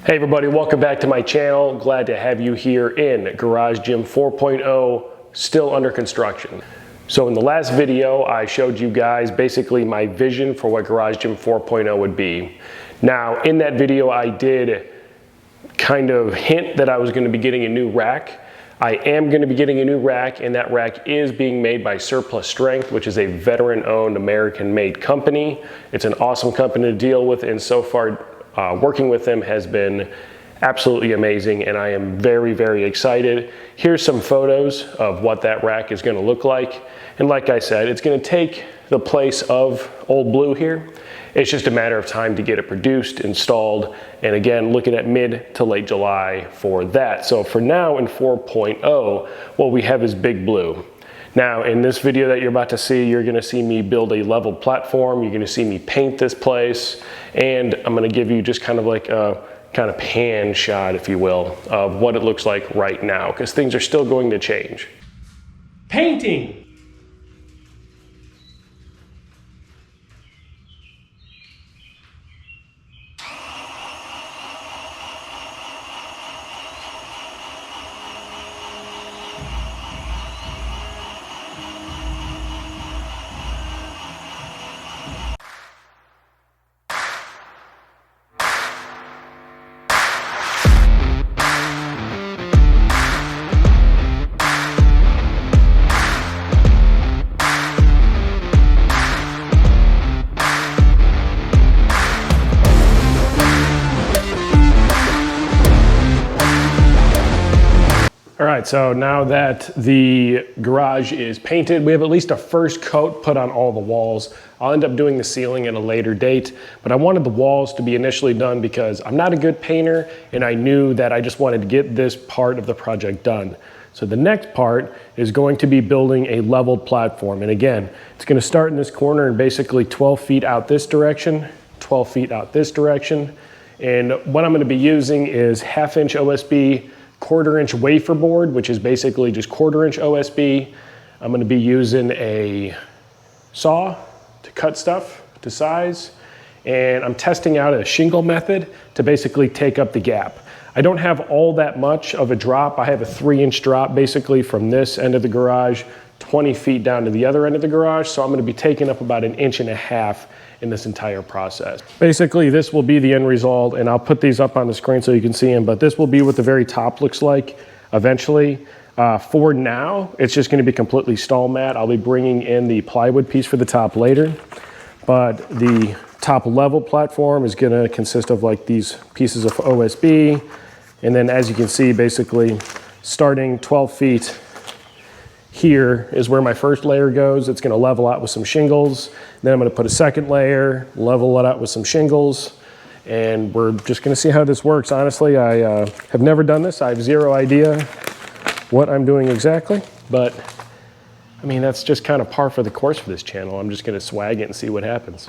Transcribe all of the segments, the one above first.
Hey everybody, welcome back to my channel. Glad to have you here in Garage Gym 4.0, still under construction. So in the last video, I showed you guys basically my vision for what Garage Gym 4.0 would be. Now in that video, I did kind of hint that I was gonna be getting a new rack. I am gonna be getting a new rack, and that rack is being made by Surplus Strength, which is a veteran-owned, American-made company. It's an awesome company to deal with, and so far, working with them has been absolutely amazing, and I am very, very excited. Here's some photos of what that rack is gonna look like. And like I said, it's gonna take the place of Old Blue here. It's just a matter of time to get it produced, installed, and again, looking at mid to late July for that. So for now in 4.0, what we have is Big Blue. Now in this video that you're about to see, you're gonna see me build a leveled platform. You're gonna see me paint this place, and I'm gonna give you just kind of like a kind of pan shot, if you will, of what it looks like right now, because things are still going to change. Painting. All right, so now that the garage is painted, we have at least a first coat put on all the walls. I'll end up doing the ceiling at a later date, but I wanted the walls to be initially done because I'm not a good painter, and I knew that I just wanted to get this part of the project done. So the next part is going to be building a leveled platform. And again, it's gonna start in this corner and basically 12 feet out this direction, 12 feet out this direction. And what I'm gonna be using is 1/2 inch OSB, 1/4 inch wafer board, which is basically just 1/4 inch OSB. I'm gonna be using a saw to cut stuff to size, and I'm testing out a shingle method to basically take up the gap. I don't have all that much of a drop. I have a 3-inch drop basically from this end of the garage, 20 feet down to the other end of the garage, so I'm gonna be taking up about 1.5 inches in this entire process. Basically, this will be the end result, and I'll put these up on the screen so you can see them, but this will be what the very top looks like eventually. For now, it's just gonna be completely stall mat. I'll be bringing in the plywood piece for the top later, but the top level platform is gonna consist of like these pieces of OSB, and then as you can see, basically starting 12 feet here is where my first layer goes. It's gonna level out with some shingles. Then I'm gonna put a second layer, level it out with some shingles, and we're just gonna see how this works. Honestly, I have never done this. I have zero idea what I'm doing exactly, but I mean, that's just kind of par for the course for this channel. I'm just gonna swag it and see what happens.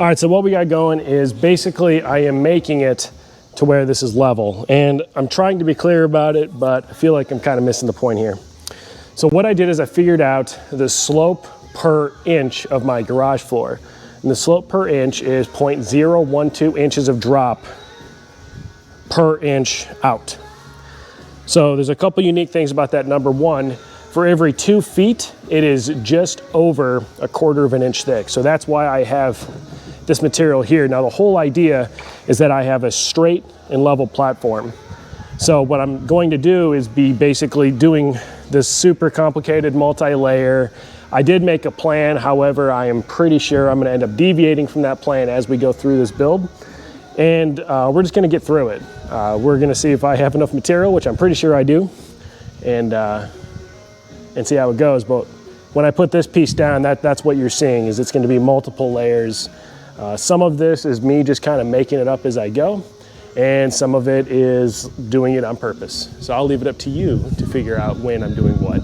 right, so what we got going is basically I am making it to where this is level, and I'm trying to be clear about it, but I feel like I'm kind of missing the point here. So what I did is I figured out the slope per inch of my garage floor, and the slope per inch is 0.012 inches of drop per inch out. So there's a couple unique things about that. Number one, for every 2 feet, it is just over 1/4 of an inch thick. So that's why I have this material here. Now the whole idea is that I have a straight and level platform. So what I'm going to do is be basically doing this super complicated multi-layer. I did make a plan, however, I am pretty sure I'm gonna end up deviating from that plan as we go through this build. And we're just gonna get through it. We're gonna see if I have enough material, which I'm pretty sure I do, and see how it goes. But when I put this piece down, that's what you're seeing, is it's gonna be multiple layers. Some of this is me just kind of making it up as I go, and some of it is doing it on purpose. So I'll leave it up to you to figure out when I'm doing what.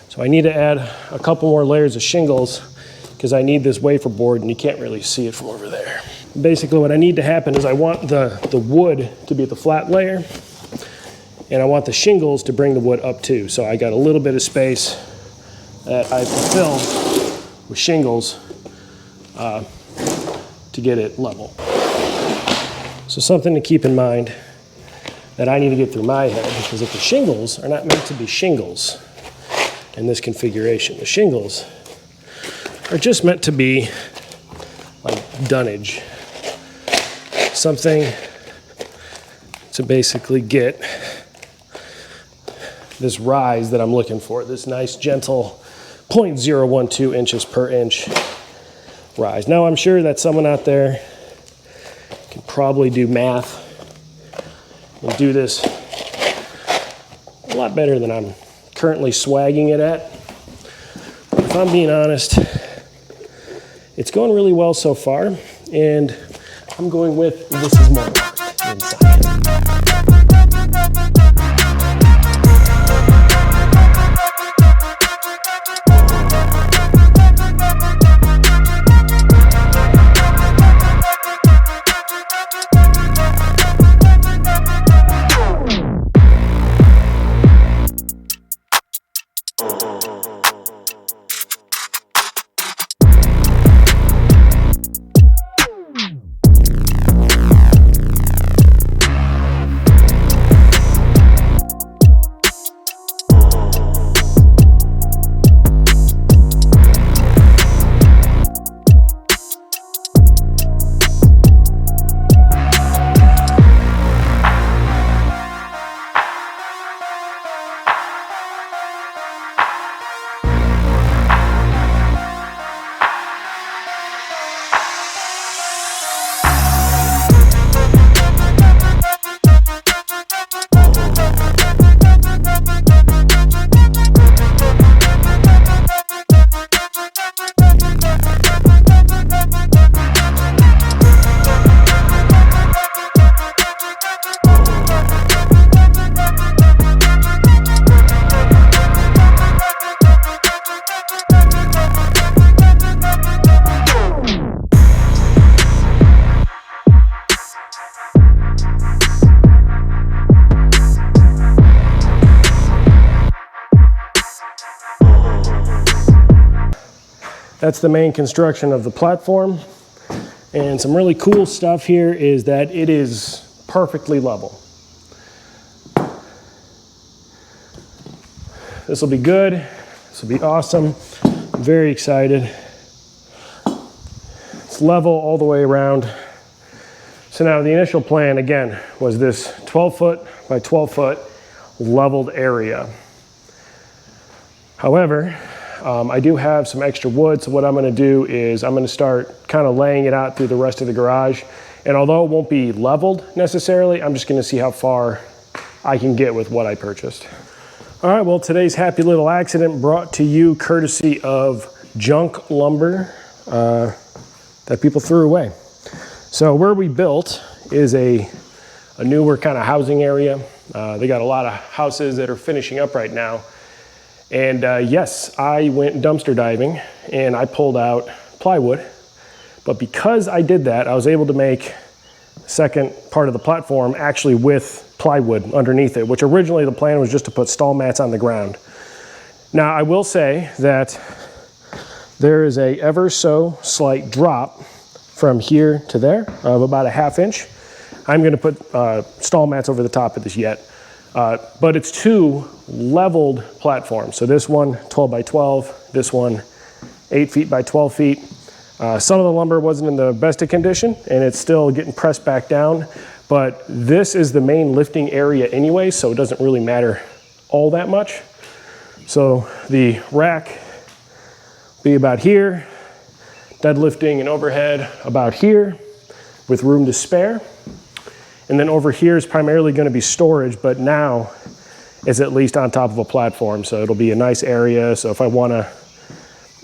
So I need to add a couple more layers of shingles because I need this wafer board, and you can't really see it from over there. Basically what I need to happen is I want the wood to be at the flat layer, and I want the shingles to bring the wood up too. So I got a little bit of space that I can fill with shingles to get it level. So something to keep in mind that I need to get through my head, because if the shingles are not meant to be shingles in this configuration, the shingles are just meant to be like dunnage, something to basically get this rise that I'm looking for, this nice gentle 0.012 inches per inch rise. Now I'm sure that someone out there can probably do math and do this a lot better than I'm currently swagging it at. But if I'm being honest, it's going really well so far, and I'm going with this is more art than science. That's the main construction of the platform. And some really cool stuff here is that it is perfectly level. This will be good. This will be awesome. I'm very excited. Let's it's level all the way around. So now the initial plan, again, was this 12 foot by 12 foot leveled area. However, I do have some extra wood, so what I'm gonna do is I'm gonna start kind of laying it out through the rest of the garage. And although it won't be leveled necessarily, I'm just gonna see how far I can get with what I purchased. All right, well, today's happy little accident brought to you courtesy of junk lumber that people threw away. So where we built is a newer kind of housing area. They got a lot of houses that are finishing up right now. And yes, I went dumpster diving and I pulled out plywood. But because I did that, I was able to make the second part of the platform actually with plywood underneath it, which originally the plan was just to put stall mats on the ground. Now, I will say that there is a ever so slight drop from here to there of about a ½ inch. I'm gonna put stall mats over the top of this yet. But it's two leveled platforms. So this one 12 by 12, this one 8 feet by 12 feet. Some of the lumber wasn't in the best of condition and it's still getting pressed back down, but this is the main lifting area anyway, so it doesn't really matter all that much. So the rack be about here, deadlifting and overhead about here with room to spare. And then over here is primarily going to be storage, but now it's at least on top of a platform. So it'll be a nice area. So if I want to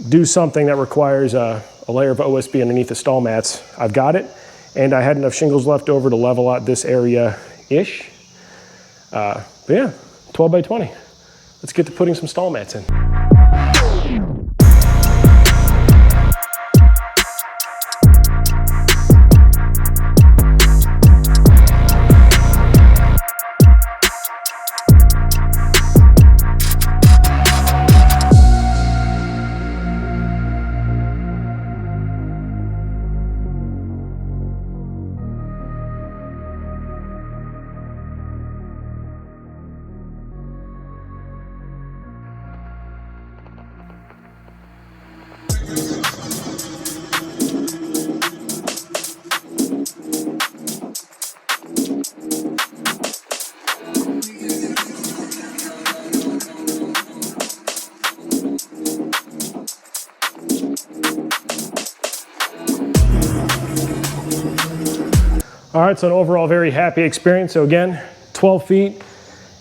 do something that requires a layer of OSB underneath the stall mats, I've got it. And I had enough shingles left over to level out this area-ish. But yeah, 12 by 20. Let's get to putting some stall mats in. All right, so an overall very happy experience. So again, 12 feet,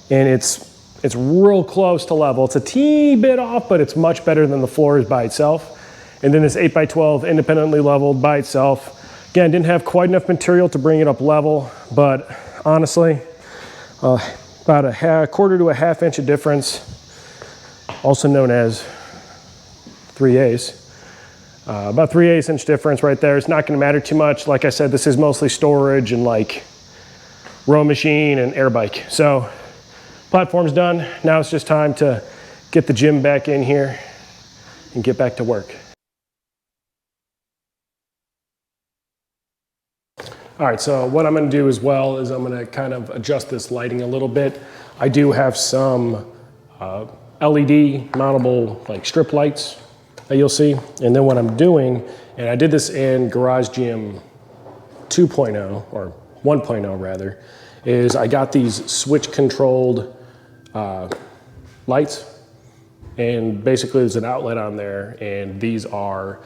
and it's real close to level. It's a teeny bit off, but it's much better than the floors by itself. And then this 8 by 12 independently leveled by itself. Again, didn't have quite enough material to bring it up level, but honestly, about a quarter to a ½ inch of difference, also known as 3/8. About 3/8 inch difference right there. It's not going to matter too much. Like I said, this is mostly storage and like row machine and air bike. So platform's done. Now it's just time to get the gym back in here and get back to work. All right, so what I'm going to do as well is I'm going to kind of adjust this lighting a little bit. I do have some LED mountable like strip lights that you'll see. And then what I'm doing, and I did this in garagegym 2.0 or 1.0 rather, is I got these switch controlled lights, and basically there's an outlet on there, and these are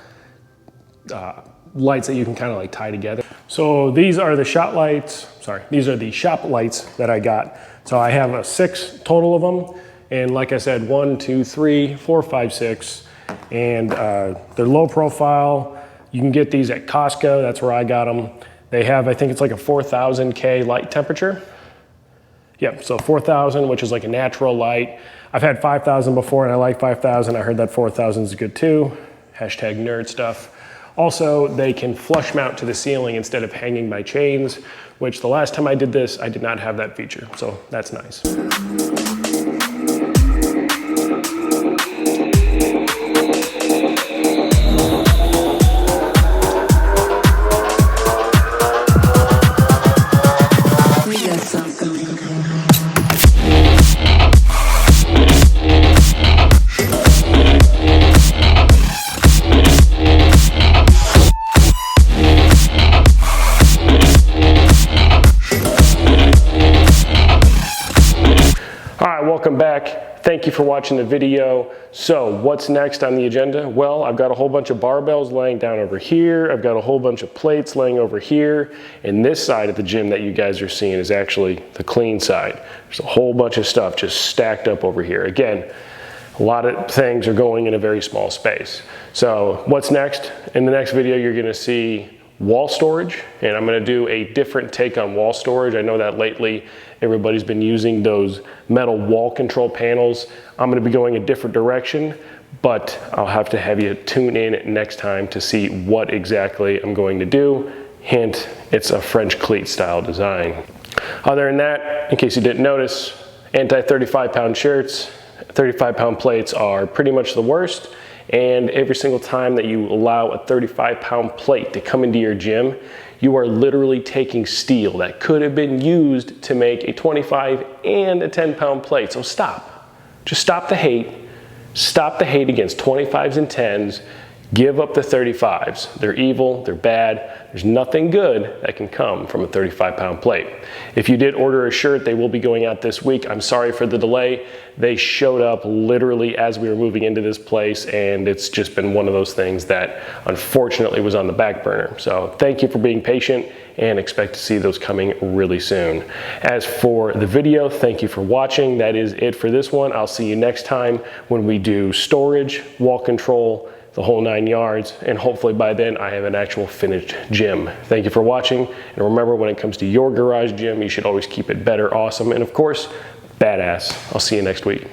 lights that you can kind of like tie together. So these are the shop lights, these are the shop lights that I got. So I have 6 total of them, and like I said, 1, 2, 3, 4, 5, 6. And they're low profile. You can get these at Costco. That's where I got them. They have, I think it's like a 4,000 K light temperature. Yep, so 4,000, which is like a natural light. I've had 5,000 before and I like 5,000. I heard that 4,000 is good too. Hashtag nerd stuff. Also, they can flush mount to the ceiling instead of hanging by chains, which the last time I did this, I did not have that feature. So that's nice. All right, welcome back. Thank you for watching the video. So what's next on the agenda? Well, I've got a whole bunch of barbells laying down over here. I've got a whole bunch of plates laying over here. And this side of the gym that you guys are seeing is actually the clean side. There's a whole bunch of stuff just stacked up over here. Again, a lot of things are going in a very small space. So what's next? In the next video, you're gonna see wall storage, and I'm gonna do a different take on wall storage. I know that lately everybody's been using those metal wall control panels. I'm gonna be going a different direction, but I'll have to have you tune in next time to see what exactly I'm going to do. Hint, it's a French cleat style design. Other than that, in case you didn't notice, anti-35-pound shirts, 35-pound plates are pretty much the worst. And every single time that you allow a 35-pound plate to come into your gym, you are literally taking steel that could have been used to make a 25 and a 10-pound plate. So stop. Just stop the hate. Stop the hate against 25s and 10s. Give up the 35s. They're evil, they're bad. There's nothing good that can come from a 35-pound plate. If you did order a shirt, they will be going out this week. I'm sorry for the delay. They showed up literally as we were moving into this place, and it's just been one of those things that unfortunately was on the back burner. So thank you for being patient, and expect to see those coming really soon. As for the video, thank you for watching. That is it for this one. I'll see you next time when we do storage, wall control, the whole 9 yards, and hopefully by then I have an actual finished gym. Thank you for watching, and remember, when it comes to your garage gym, you should always keep it better, awesome, and of course, badass. I'll see you next week.